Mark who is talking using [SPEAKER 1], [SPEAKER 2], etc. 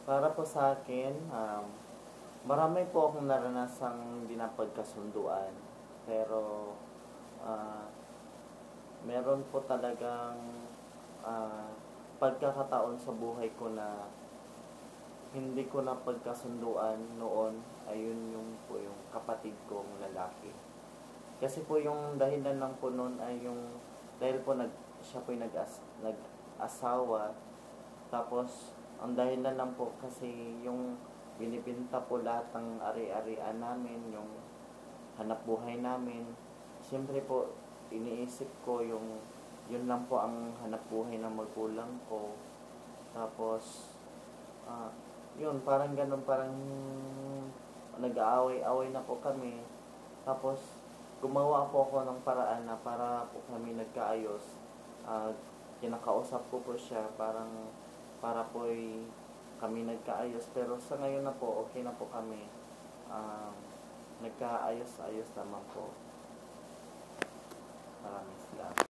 [SPEAKER 1] Para po sa akin, marami po akong naranasang di napagkasunduan. Pero, ah, meron po talagang ah, pagkakataon sa buhay ko na hindi ko napagkasunduan noon. Ayun yung po yung kapatid kong lalaki. Kasi po yung dahilan lang po noon ay yung dahil po siya po yung nag-asawa. Tapos ang dahilan lang po kasi yung binibinta po lahat ng ari-arian namin, yung hanap buhay namin. Siyempre po iniisip ko yung yun lang po ang hanap buhay ng magulang ko. Tapos ah, yun parang ganun, parang nag-aaway-away na po kami. Tapos gumawa po ako ng paraan na para po kami nagkaayos. Kinakausap ko po siya parang para po kami nagkaayos. Pero sa ngayon na po okay na po kami. um, Nagkaayos-ayos naman po. Maraming salamat.